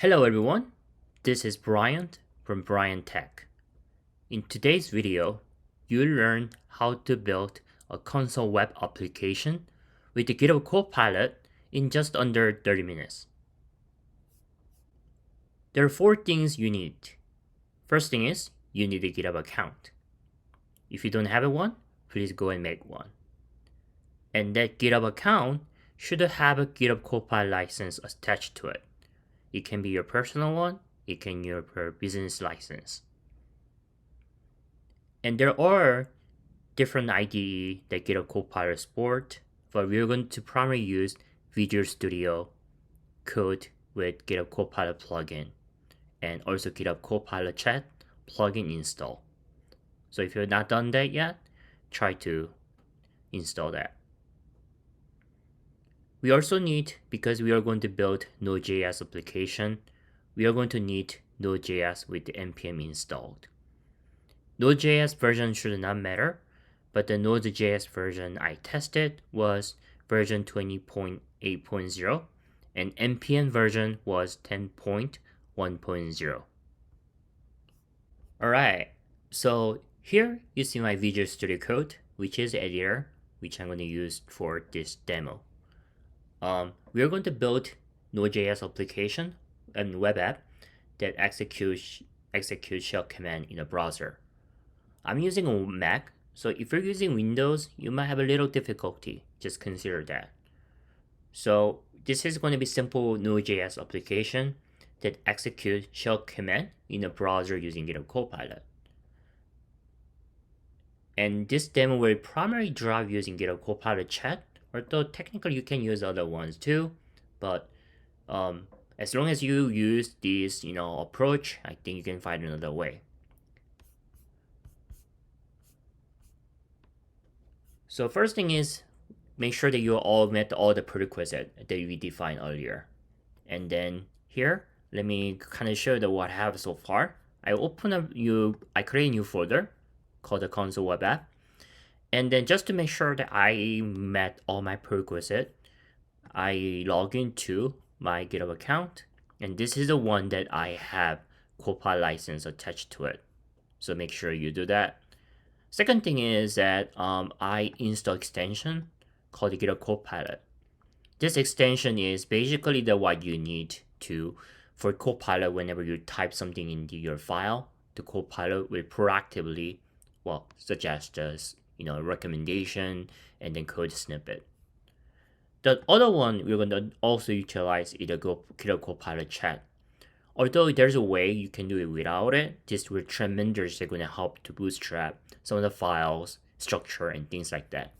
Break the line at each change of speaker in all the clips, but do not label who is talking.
Hello everyone, this is Brian from Brian Tech. In today's video, you'll learn how to build a console web application with the GitHub Copilot in just under 30 minutes. There are 4 things you need. First thing is, you need a GitHub account. If you don't have one, please go and make one. And that GitHub account should have a GitHub Copilot license attached to it. It can be your personal one, it can be your business license. And there are different IDE that GitHub Copilot support, but we're going to primarily use Visual Studio Code with GitHub Copilot plugin and also GitHub Copilot Chat plugin install. So if you've not done that yet, try to install that. We also need, because we are going to build Node.js application, we are going to need Node.js with the npm installed. Node.js version should not matter, but the Node.js version I tested was version 20.8.0 and npm version was 10.1.0. Alright, so here you see my Visual Studio Code, which is the editor, which I'm going to use for this demo. We are going to build Node.js application and web app that executes shell command in a browser. I'm using a Mac, so if you're using Windows, you might have a little difficulty. Just consider that. So this is going to be simple Node.js application that executes shell command in a browser using GitHub Copilot. And this demo will primarily drive using GitHub Copilot Chat, although technically you can use other ones too, but as long as you use this approach, I think you can find another way. So first thing is, make sure that you all met all the prerequisites that we defined earlier. And then here, let me kind of show you what I have so far. I create a new folder called the console web app. And then just to make sure that I met all my prerequisites, I log into my GitHub account. And this is the one that I have Copilot license attached to it. So make sure you do that. Second thing is that I install extension called the GitHub Copilot. This extension is basically what you need for Copilot. Whenever you type something into your file, the Copilot will proactively suggest us recommendation and then code snippet. The other one we're going to also utilize is the GitHub Copilot Chat. Although there's a way you can do it without it, this will tremendously going to help to bootstrap some of the files, structure, and things like that.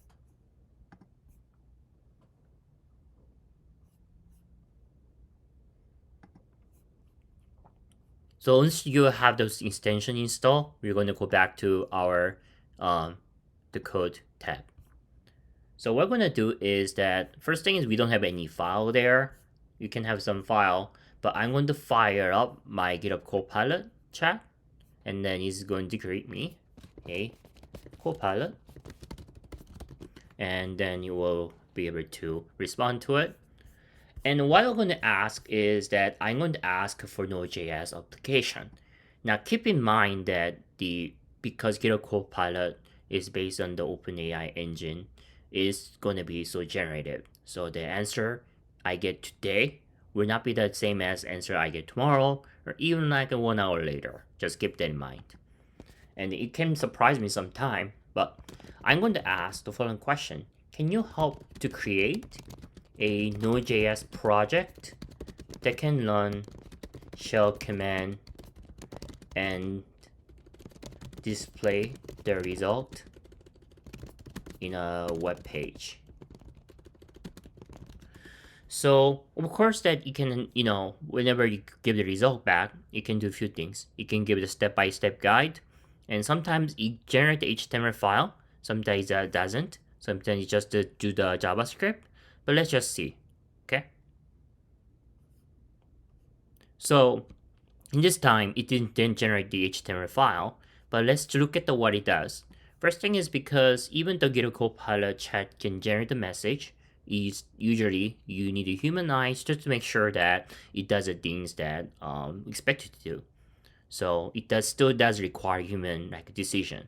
So once you have those extensions installed, we're going to go back to our the code tab. So what we're going to do is that first thing is we don't have any file there. You can have some file, but I'm going to fire up my GitHub Copilot chat, and then it's going to greet me, hey, Copilot, and then you will be able to respond to it. And what I'm going to ask is that I'm going to ask for Node.js application. Now keep in mind that because GitHub Copilot is based on the OpenAI engine, is going to be so generative. So the answer I get today will not be the same as answer I get tomorrow or even like 1 hour later. Just keep that in mind. And it can surprise me sometime, but I'm going to ask the following question. Can you help to create a Node.js project that can run shell command and display the result in a web page? So of course that you can, whenever you give the result back, it can do a few things. It can give the step-by-step guide, and sometimes it generates the HTML file, sometimes it doesn't, sometimes it just do the JavaScript, but let's just see, okay? So in this time, it didn't generate the HTML file, but let's look at what it does. First thing is because even the GitHub Copilot chat can generate the message, is usually you need to humanize just to make sure that it does the things that expected to do. So it still does require human like decision.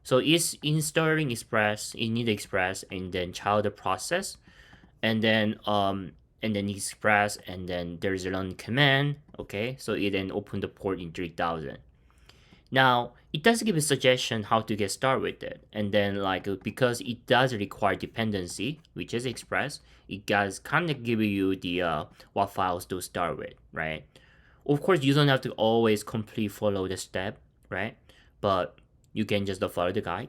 So it's installing express, it need express, and then child process, and then express, and then there's a run command. Okay, so it then open the port in 3000. Now it does give a suggestion how to get started with it, and then like because it does require dependency, which is express, it does kind of give you the what files to start with, right? Of course, you don't have to always complete follow the step, right? But you can just follow the guide.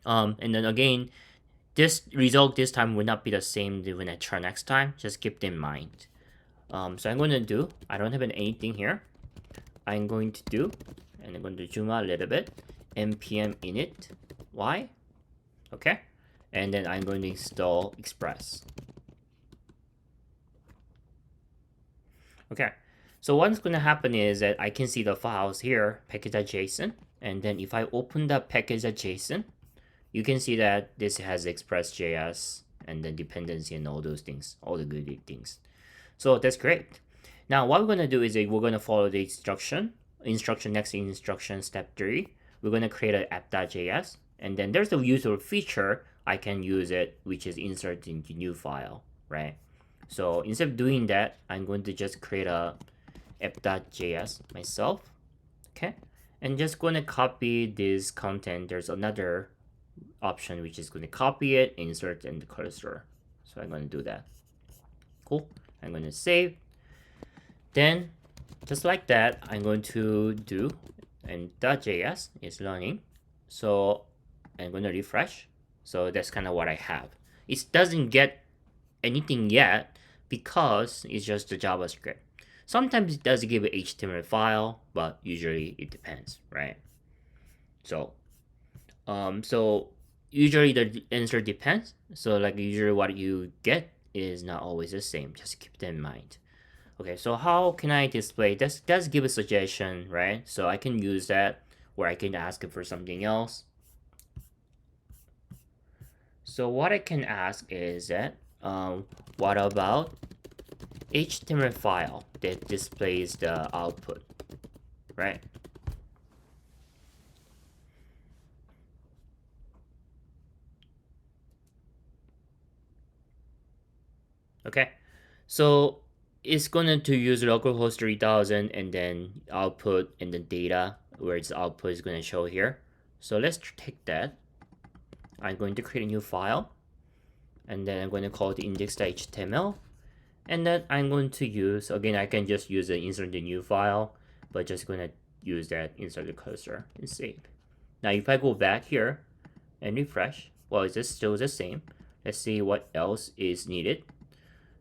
And then again, this result this time will not be the same when I try next time. Just keep that in mind. So I'm going to do, I don't have anything here. I'm going to do, and I'm going to zoom out a little bit, npm init y, okay? And then I'm going to install express. Okay, so what's going to happen is that I can see the files here, package.json, and then if I open the package.json, you can see that this has express.js and then dependency and all those things, all the good things. So that's great. Now what we're going to do is we're going to follow the next instruction, step 3. We're going to create an app.js, and then there's a user feature I can use it, which is insert into new file, right? So instead of doing that, I'm going to just create a app.js myself, okay? And just going to copy this content. There's another option which is going to copy it, insert in the cursor. So I'm going to do that. Cool. I'm going to save. Then just like that, I'm going to do, and .js is running. So I'm going to refresh. So that's kind of what I have. It doesn't get anything yet because it's just the JavaScript. Sometimes it does give an HTML file, but usually it depends, right? So usually the answer depends. So like usually what you get is not always the same. Just keep that in mind. Okay, so how can I display? This does give a suggestion, right? So I can use that, or I can ask it for something else. So what I can ask is that, what about HTML file that displays the output, right? Okay, so it's going to use localhost 3000 and then output and the data where its output is going to show here. So let's take that. I'm going to create a new file, and then I'm going to call it index.html, and then I'm going to use, again, I can just use the insert the new file, but just going to use that insert the cursor and save. Now if I go back here and refresh, well, it's just still the same. Let's see what else is needed.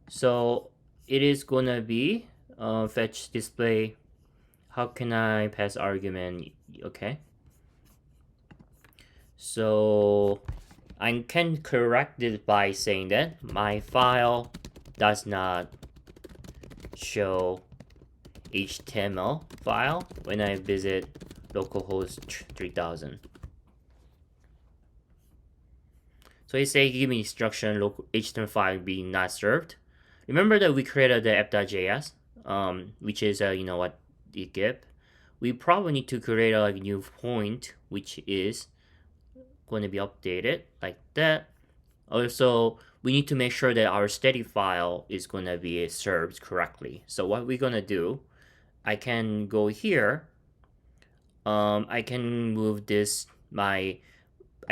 So it is gonna be fetch display. How can I pass argument? Okay, so I can correct it by saying that my file does not show HTML file when I visit localhost 3000. So it say give me instruction local HTML file being not served. Remember that we created the app.js, which is you know what it give. We probably need to create a new point, which is going to be updated like that. Also, we need to make sure that our static file is going to be served correctly. So what we're going to do, I can go here. I can move this, I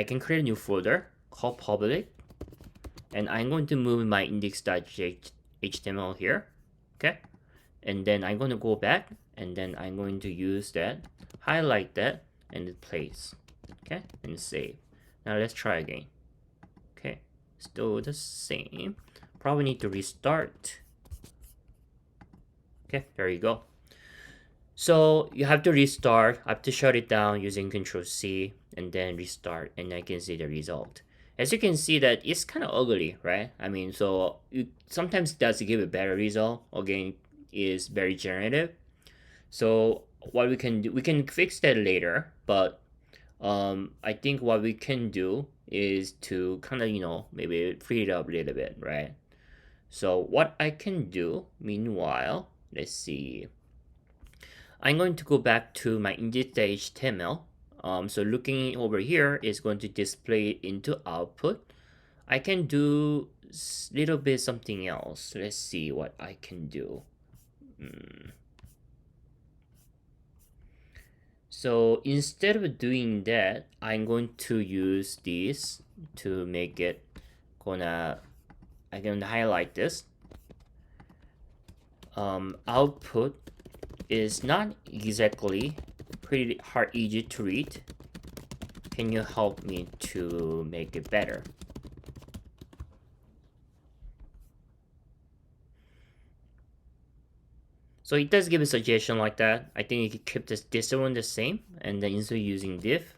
can create a new folder called public, and I'm going to move my index.html here, okay? And then I'm going to go back, and then I'm going to use that, highlight that, and place, okay? And save. Now let's try again. Okay, still the same. Probably need to restart. Okay, there you go. So you have to restart. I have to shut it down using Control-C and then restart, and I can see the result. As you can see that it's kind of ugly, right? I mean, so it sometimes does give a better result. Again, is very generative. So what we can do, we can fix that later, but I think what we can do is to kind of, maybe free it up a little bit, right? So what I can do, meanwhile, let's see. I'm going to go back to my index.html. So looking over here is going to display into output. I can do little bit something else. Let's see what I can do. So instead of doing that, I'm going to use this to make it I can highlight this. Output is not exactly pretty hard, easy to read. Can you help me to make it better? So it does give a suggestion like that. I think you could keep this one the same, and then instead of using div,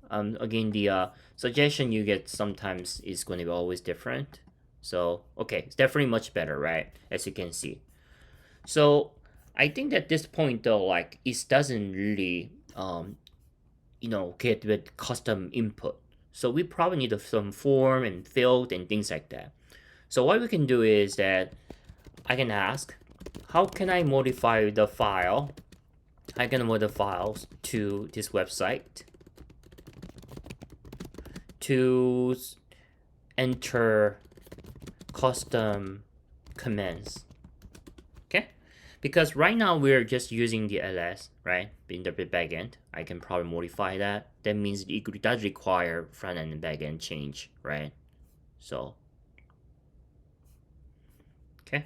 again, the suggestion you get sometimes is going to be always different. So okay, it's definitely much better, right? As you can see. So I think at this point though, like it doesn't really get with custom input. So we probably need some form and field and things like that. So what we can do is that I can ask, how can I modify the file? I can modify files to this website to enter custom commands. Okay, because right now we're just using the ls, right, in the backend. I can probably modify that. That means it does require front end and back end change, right? So okay,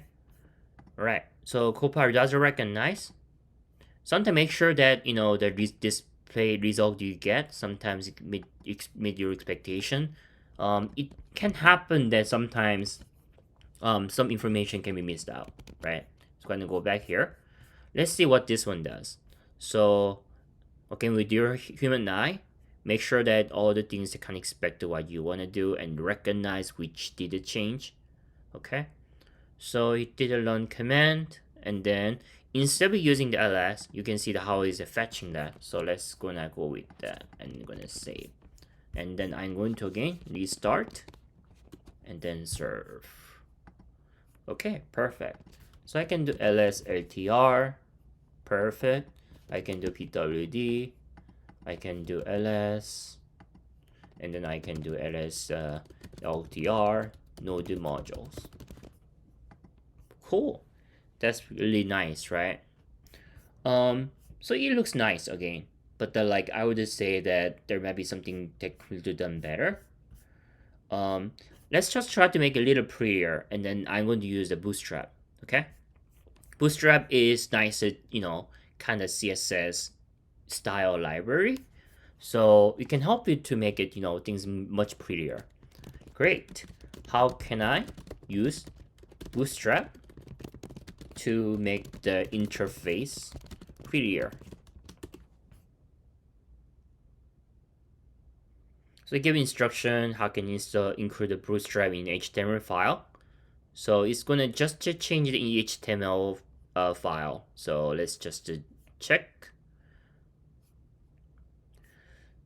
all right. So Copilot does recognize. Sometimes make sure that the display result you get sometimes it meet your expectation. It can happen that sometimes some information can be missed out, right? So I'm gonna go back here. Let's see what this one does. So okay, with your human eye, make sure that all the things that can expect what you want to do and recognize which did it change. Okay, so it did a learn command, and then instead of using the ls, you can see how is it fetching that. So let's gonna go with that and I'm gonna save, and then I'm going to again restart and then serve. Okay, perfect. So I can do ls ltr, perfect. I can do pwd, I can do ls, and then I can do ls ltr node modules. Cool. That's really nice, right? So it looks nice again, but I would just say that there might be something that could be done better. Let's just try to make it a little prettier, and then I'm going to use the Bootstrap. Okay, Bootstrap is nice, kind of CSS style library, so it can help you to make it, things much prettier. Great. How can I use Bootstrap to make the interface prettier? So give instruction how can you include the Bootstrap in HTML file. So it's gonna just to change the HTML file. So let's just check.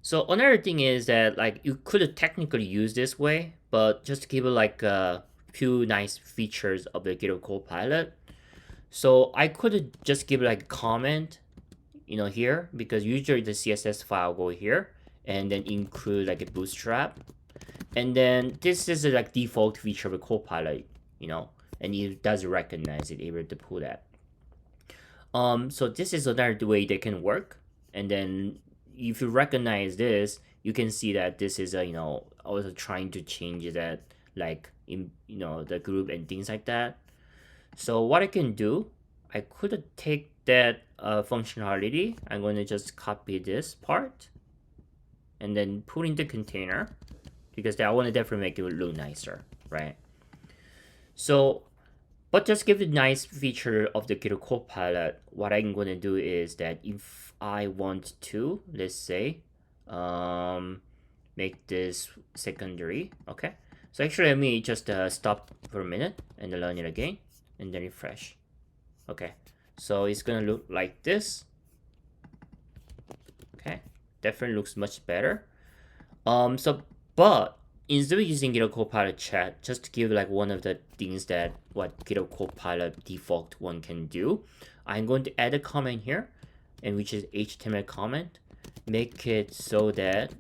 So another thing is that you could technically use this way, but just to give it a few nice features of the GitHub Copilot. So I could just give a comment, here, because usually the CSS file go here and then include a Bootstrap, and then this is a default feature of a Copilot, and it does recognize it, able to pull that. So this is another way they can work, and then if you recognize this, you can see that this is also trying to change that in the group and things like that. So what I can do, I could take that functionality. I'm going to just copy this part and then put in the container, because I want to definitely make it look nicer, right? So, but just give the nice feature of the GitHub Copilot, what I'm going to do is that if I want to, let's say, make this secondary, okay? So actually, let me just stop for a minute and run it again and then refresh. Okay, so it's gonna look like this. Okay, definitely looks much better. But instead of using GitHub Copilot chat, just to give like one of the things that what GitHub Copilot default one can do, I'm going to add a comment here, and which is HTML comment. Make it so that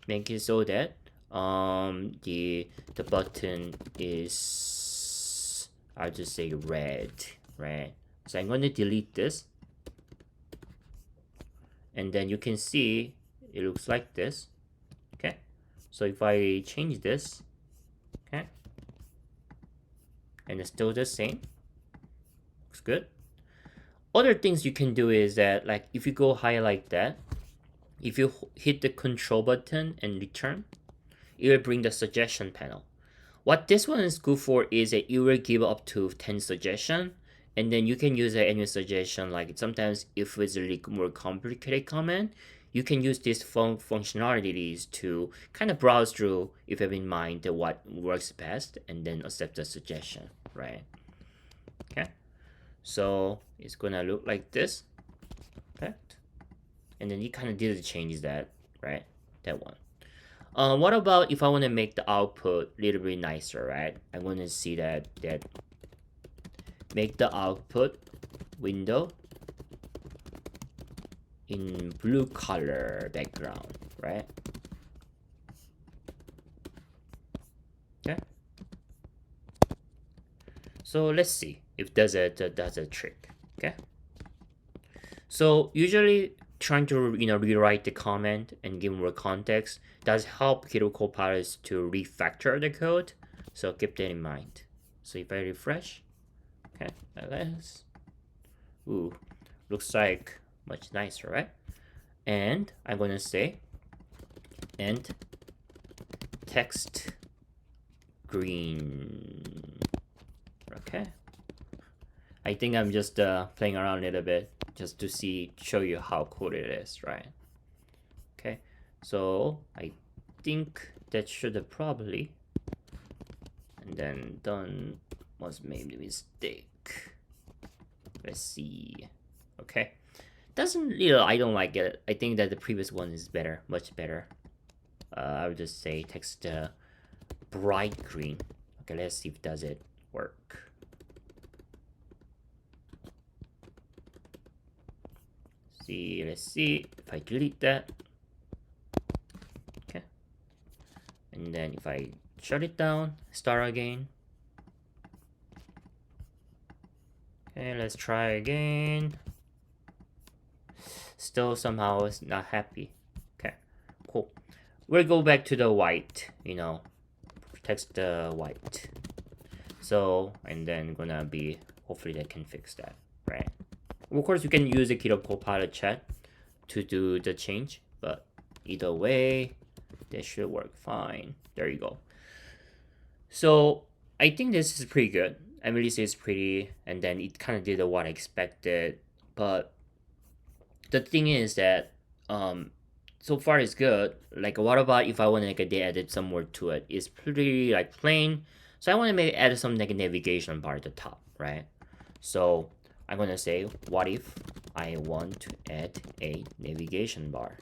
the button is, I'll just say red. So I'm going to delete this, and then you can see it looks like this. Okay, so if I change this, okay, and it's still the same, looks good. Other things you can do is that, like, if you go highlight that, if you hit the control button and return, it will bring the suggestion panel. What this one is good for is that it will give up to 10 suggestions, and then you can use any suggestion. Like sometimes if it's a really more complicated comment, you can use these functionalities to kind of browse through if you have in mind what works best, and then accept the suggestion, right? Okay, so it's gonna look like this, okay? And then you kind of did the changes that, right? That one. What about if I want to make the output a little bit nicer, right? I want to see that make the output window in blue color background, right? Okay. So let's see if does a trick. Okay. So usually trying to rewrite the comment and give more context does help GitHub Copilot to refactor the code. So keep that in mind. So if I refresh, okay, like this. Ooh, looks like much nicer, right? And I'm gonna say, and text green. Okay. I think I'm just playing around a little bit just to show you how cool it is, right? Okay, so I think that should have probably, and then done was made a mistake. Let's see. Okay, doesn't I don't like it. I think that the previous one is better, much better. I would just say text bright green. Okay, let's see if does it work. Let's see if I delete that. Okay, and then if I shut it down, start again. Okay, let's try again. Still somehow it's not happy. Okay, cool. We'll go back to the white, text white. So, and then gonna be, hopefully that can fix that, right? Of course, you can use the GitHub Copilot chat to do the change, but either way, that should work fine. There you go. So I think this is pretty good. I really say it's pretty, and then it kind of did what I expected. But the thing is that so far it's good. Like, what about if I want to they added some more to it? It's pretty like plain. So I want to maybe add some like navigation bar at the top, right? So I'm gonna say, what if I want to add a navigation bar?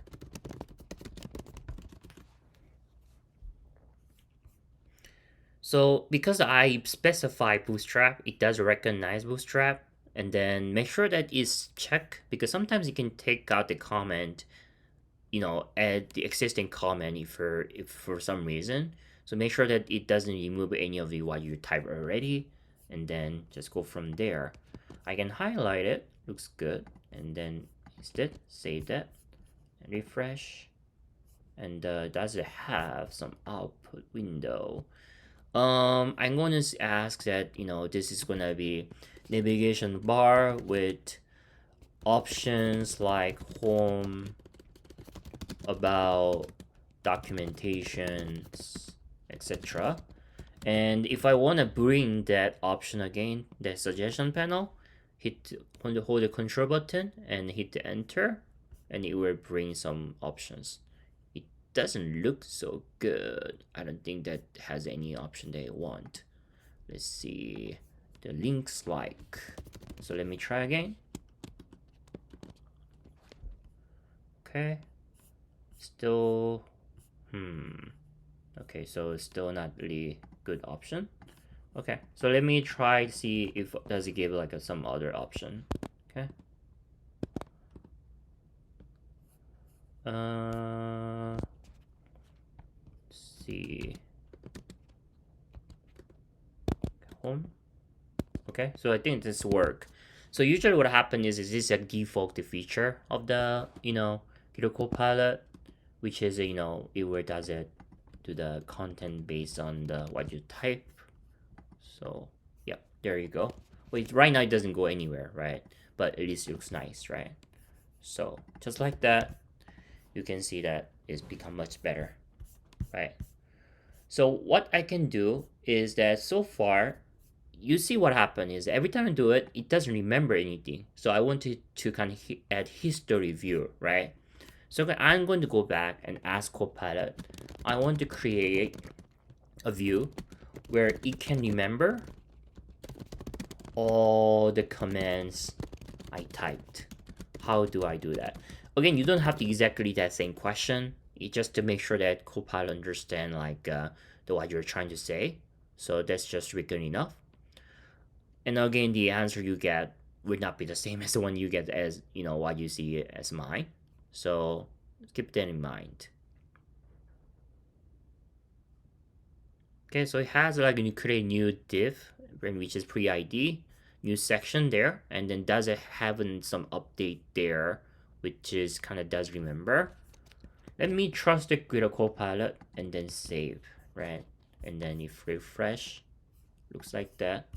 So because I specify Bootstrap, it does recognize Bootstrap, and then make sure that it's checked, because sometimes you can take out the comment, add the existing comment if for some reason. So make sure that it doesn't remove any of what you type already, and then just go from there. I can highlight it, looks good, and then instead save that and refresh. And does it have some output window? I'm going to ask that this is going to be navigation bar with options like home, about, documentations, etc. And if I want to bring that option again, the suggestion panel, hold the control button and hit the enter, and it will bring some options. It doesn't look so good. I don't think that has any option they want. Let's see. The links like. So let me try again. Okay. Still, Okay, so it's still not really good option. Okay, so let me try to see if does it give like some other option. Okay. Let's see. Home. Okay, so I think this work. So usually what happens is this is a default feature of the GitHub Copilot, which is it where does it do the content based on the what you type. So yeah, there you go. Wait, right now it doesn't go anywhere, right? But at least it looks nice, right? So just like that, you can see that it's become much better, right? So what I can do is that so far, you see what happened is every time I do it, it doesn't remember anything. So I wanted to kind of add history view, right? So I'm going to go back and ask Copilot. I want to create a view where it can remember all the commands I typed. How do I do that? Again, you don't have to exactly that same question. It's just to make sure that Copilot understand like what you're trying to say. So that's just good enough. And again, the answer you get would not be the same as the one you get as what you see as mine. So keep that in mind. Okay, so it has like you create a new div, which is pre-ID, new section there, and then does it have some update there, which is kind of does remember. Let me trust the GitHub Copilot and then save, right? And then if refresh, looks like that.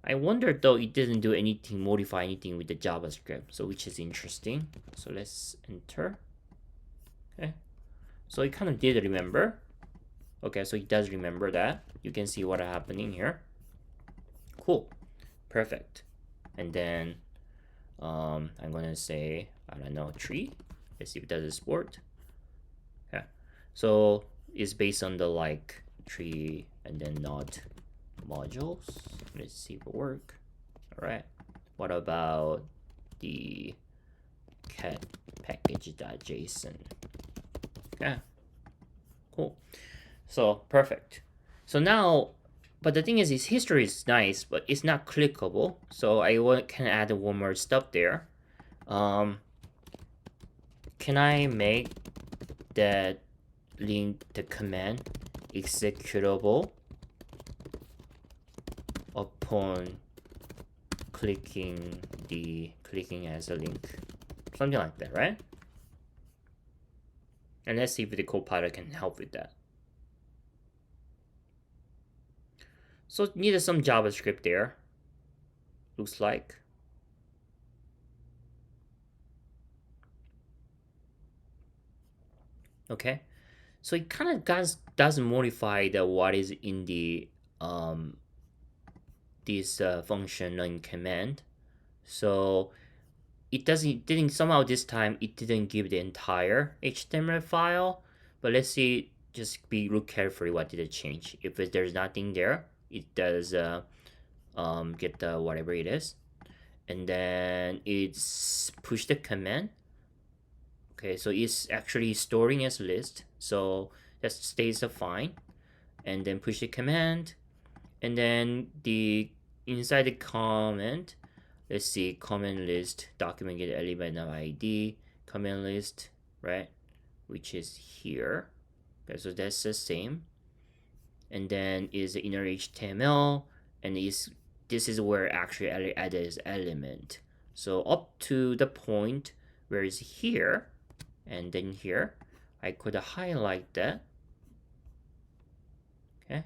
I wonder though it didn't do anything, modify anything with the JavaScript, so which is interesting. So let's enter. Okay, so it kind of did remember. Okay, so it does remember that. You can see what happening here. Cool, perfect. And then I'm gonna say, I don't know, tree. Let's see if it does export. Yeah, so it's based on the like tree and then not modules. Let's see if it work. All right. What about the cat package.json? Yeah. Cool. So perfect. So now, but the thing is, his history is nice, but it's not clickable. So I can add one more step there. Can I make that link the command executable upon clicking as a link, something like that, right? And let's see if the Copilot can help with that. So it needed some JavaScript there, looks like. Okay, so it kind of does modify the what is in the this function and command. So it didn't somehow this time it didn't give the entire HTML file. But let's see, just look carefully what did it change. If there's nothing there, it does get the whatever it is, and then it's push the command. Okay, so it's actually storing as list, so that stays fine. And then push the command, and then the inside the comment, let's see, comment list, document get element of ID, comment list, right, which is here. Okay, so that's the same. And then is the inner HTML, and this is where actually added is element. So up to the point where is here, and then here, I could highlight that. Okay,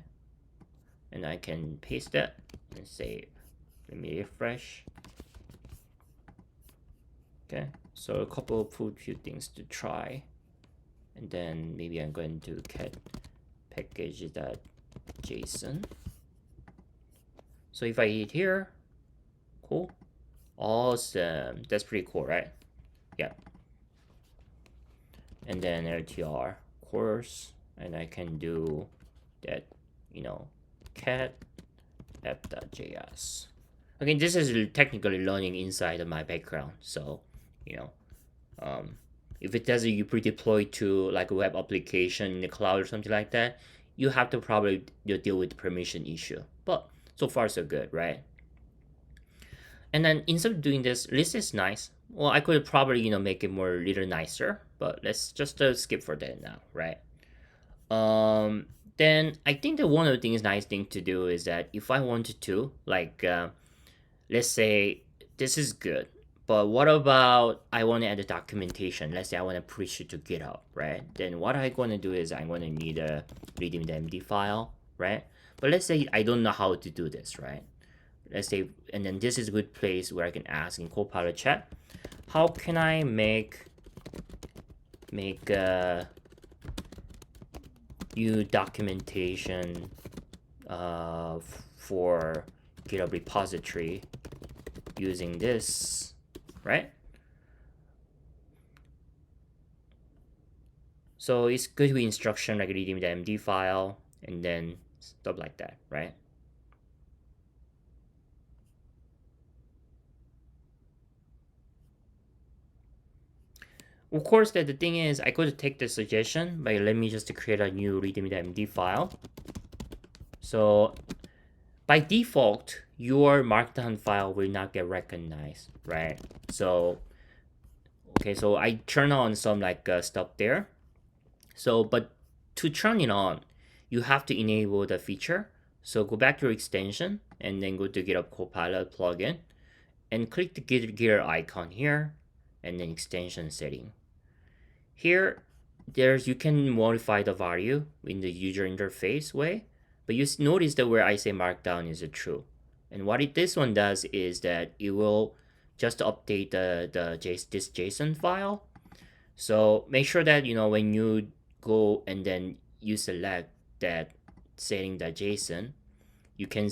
and I can paste that and save. Let me refresh. Okay, so a couple of few things to try, and then maybe I'm going to cat package.json. So if I hit here, cool, awesome, that's pretty cool, right? Yeah. And then RTR course, and I can do that, cat app.js. Okay, this is technically learning inside of my background, so if it does you pre-deploy to like a web application in the cloud or something like that, you have to probably deal with the permission issue. But so far so good, right? And then instead of doing this, list is nice. Well, I could probably make it more a little nicer, but let's just skip for that now, right? Then I think that one of the things nice thing to do is that if I wanted to, like, let's say this is good, but what about I want to add the documentation? Let's say I want to push it to GitHub, right? Then what I'm going to do is I'm going to need a readme.md file, right? But let's say I don't know how to do this, right? Let's say, and then this is a good place where I can ask in Copilot chat, how can I make new documentation for GitHub repository using this, right? So it's good with instruction like reading the MD file and then stuff like that, right? Of course, that the thing is, I could take the suggestion, but let me just create a new readme.md file. So by default, your markdown file will not get recognized, right? So, okay, so I turn on some like stuff there. So, but to turn it on, you have to enable the feature. So go back to your extension and then go to GitHub Copilot plugin and click the gear icon here and then extension setting. Here, you can modify the value in the user interface way, but you notice that where I say markdown is true. And what this one does is that it will just update this JSON file. So make sure that when you go and then you select that setting the JSON, you can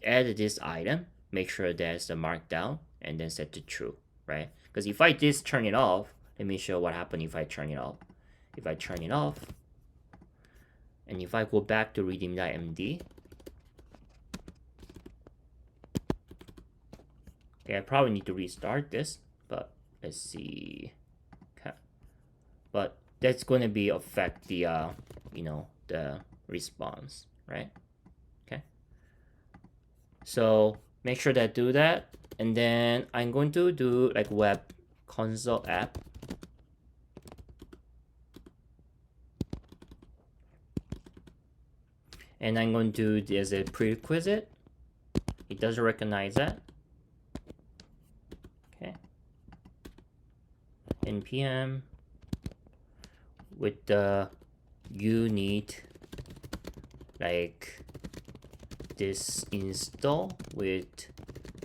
add this item, make sure that's the markdown, and then set to true, right? Because if I just turn it off, let me show what happened if I turn it off. If I turn it off, and if I go back to readme.md, okay, I probably need to restart this, but let's see. Okay. But that's going to be affect the the response, right? Okay. So make sure that do that, and then I'm going to do like web console app. And I'm going to do as a prerequisite. It doesn't recognize that. Okay. npm with the you need like this install with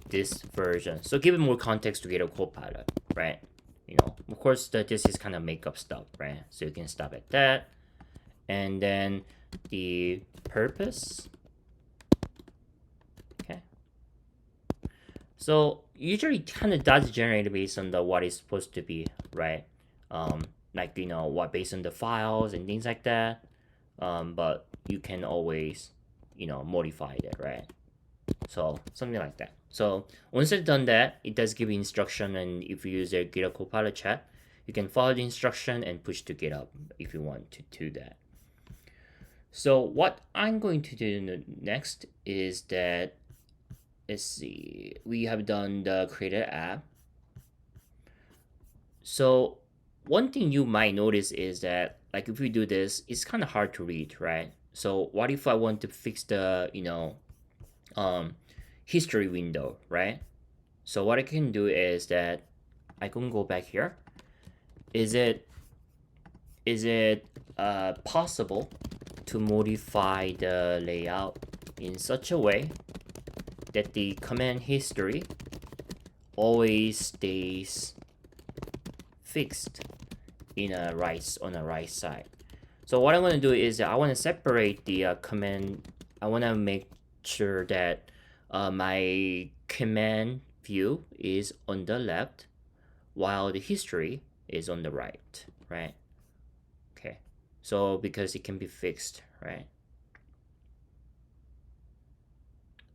this version. So give it more context to GitHub Copilot, right? Of course this is kind of make up stuff, right? So you can stop at that. And then the purpose. Okay. So usually kind of does generate based on the what is supposed to be, right? Like what based on the files and things like that. But you can always modify it, right? So something like that. So once it's done that, it does give you instruction, and if you use a GitHub Copilot chat, you can follow the instruction and push to GitHub if you want to do that. So what I'm going to do next is that, let's see, we have done the created app. So one thing you might notice is that like if we do this, it's kind of hard to read, right? So what if I want to fix the history window, right? So what I can do is that I can go back here. Is it possible to modify the layout in such a way that the command history always stays fixed on the right side? So what I'm going to do is I want to separate the command. I want to make sure that my command view is on the left while the history is on the right, right? Okay, so because it can be fixed, right?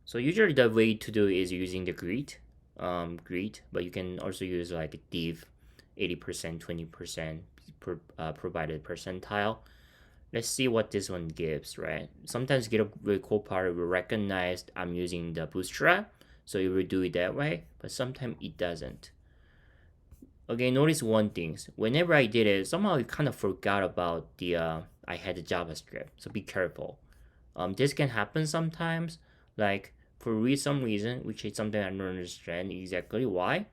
So usually the way to do is using the greet, but you can also use like a div 80%, 20% provided percentile. Let's see what this one gives, right? Sometimes GitHub Copilot will recognize I'm using the Bootstrap, so it will do it that way, but sometimes it doesn't. Okay, notice one thing. Whenever I did it, somehow I kind of forgot about the I had the JavaScript, so be careful. This can happen sometimes, like for some reason, which is something I don't understand exactly why.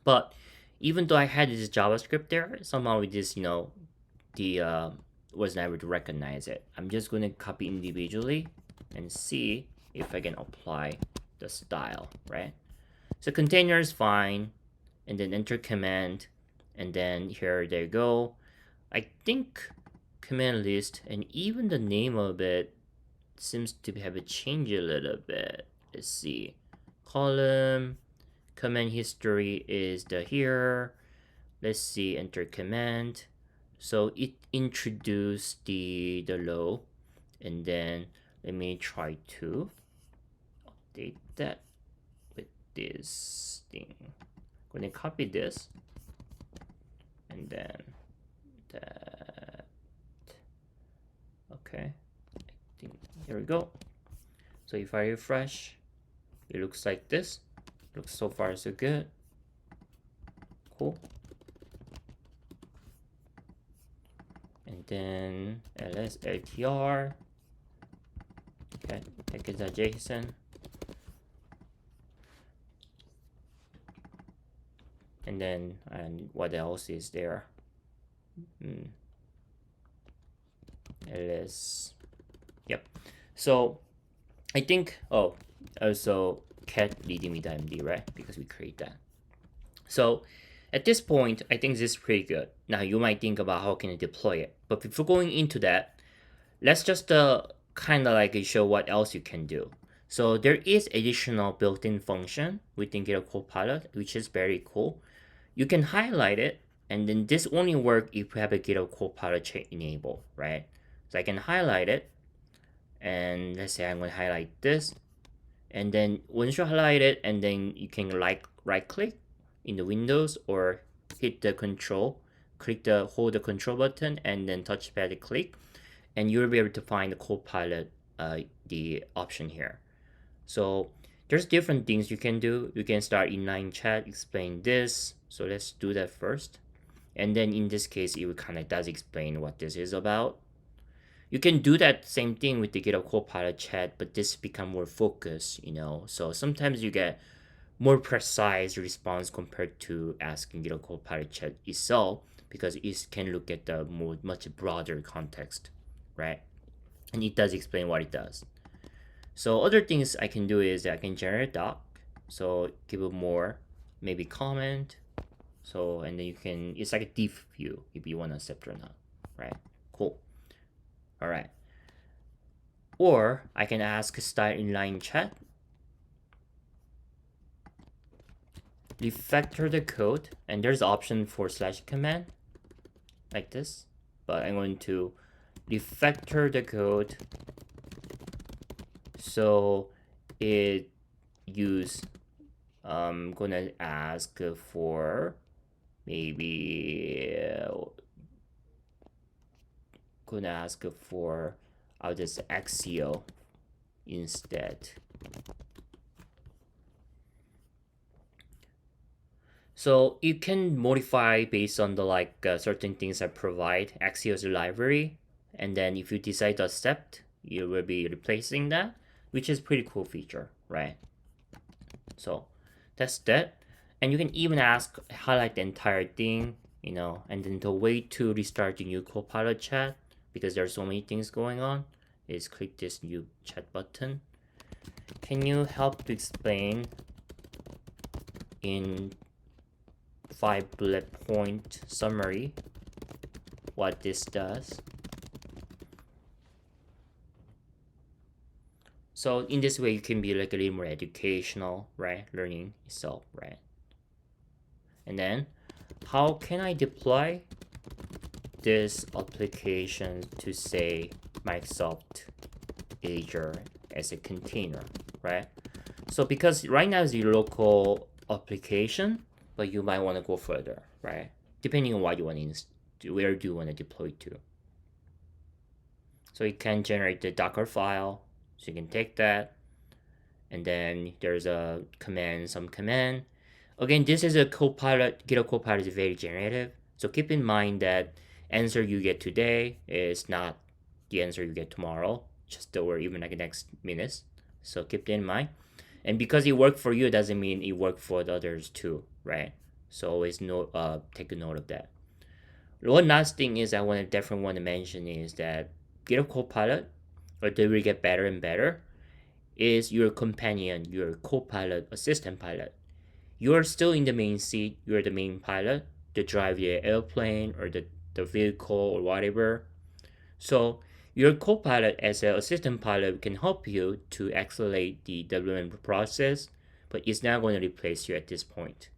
But even though I had this JavaScript there, somehow it just, the wasn't able to recognize it. I'm just going to copy individually and see if I can apply the style, right? So container is fine, and then enter command, and then here they go. I think command list and even the name of it seems to have a change a little bit. Let's see, column command history is the here. Let's see, enter command. So it introduced the low, and then let me try to update that with this thing. I'm gonna copy this, and then that. Okay, I think here we go. So if I refresh, it looks like this. Looks so far so good. Cool. And then ls ltr. Okay, package.json. And then what else is there? Ls. Yep. So I think also cat readme.md, right? Because we create that. So at this point, I think this is pretty good. Now you might think about how can I deploy it, but before going into that, let's just kind of like show what else you can do. So there is additional built-in function within GitHub Copilot, which is very cool. You can highlight it, and then this only works if you have a GitHub Copilot chat enabled, right? So I can highlight it, and let's say I'm going to highlight this, and then once you highlight it, and then you can like right click in the Windows or hit the control, hold the control button, and then touchpad click, and you'll be able to find the Copilot the option here. So there's different things you can do. You can start inline chat, explain this. So let's do that first. And then in this case, it kind of does explain what this is about. You can do that same thing with the GitHub Copilot chat, but this become more focused, So sometimes you get more precise response compared to asking GitHub Copilot chat itself, because it can look at the much broader context, right? And it does explain what it does. So other things I can do is I can generate doc. So give it more, maybe comment. So, and then you can, it's like a diff view if you want to accept or not, right? Cool. All right. Or I can ask style inline chat. Refactor the code, and there's option for / command like this, but I'm going to refactor the code so it use I'm gonna ask for maybe I'll just Axio instead. So you can modify based on the certain things I provide Axio's library, and then if you decide to accept, you will be replacing that, which is pretty cool feature, right? So that's that. And you can even highlight the entire thing, and then the way to restart the new Copilot chat, because there's so many things going on, is click this new chat button. Can you help to explain in 5 bullet point summary what this does? So in this way, you can be like a little more educational, right? Learning itself, right? And then how can I deploy this application to say Microsoft Azure as a container, right? So because right now it's a local application, but you might want to go further, right? Depending on what you want to, where do you want to deploy to. So it can generate the Docker file. So you can take that, and then there's a command, some command. Again, this is a Copilot. GitHub Copilot is very generative. So keep in mind that answer you get today is not the answer you get tomorrow, just or even like the next minutes. So keep that in mind. And because it worked for you doesn't mean it worked for the others too, right? So always take a note of that. One last thing is I definitely want to mention is that GitHub Copilot, or they will get better and better, is your companion, your co-pilot, assistant pilot. You're still in the main seat, you're the main pilot to drive the airplane or the vehicle or whatever. So your co-pilot as an assistant pilot can help you to accelerate the development process, but it's not going to replace you at this point.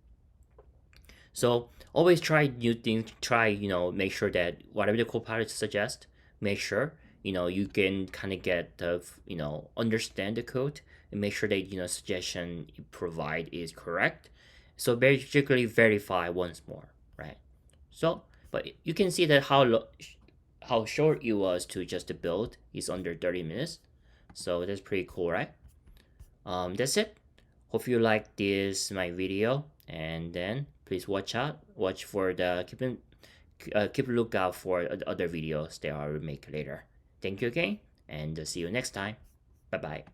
So always try new things, make sure that whatever the co-pilot suggests, make sure, you can kind of get the, understand the code and make sure that, suggestion you provide is correct. So basically verify once more, right? So, but you can see that how short it was to just build is under 30 minutes. So that's pretty cool, right? That's it. Hope you like my video, and then please watch for keep a lookout for other videos that I will make later. Thank you again, and see you next time. Bye bye.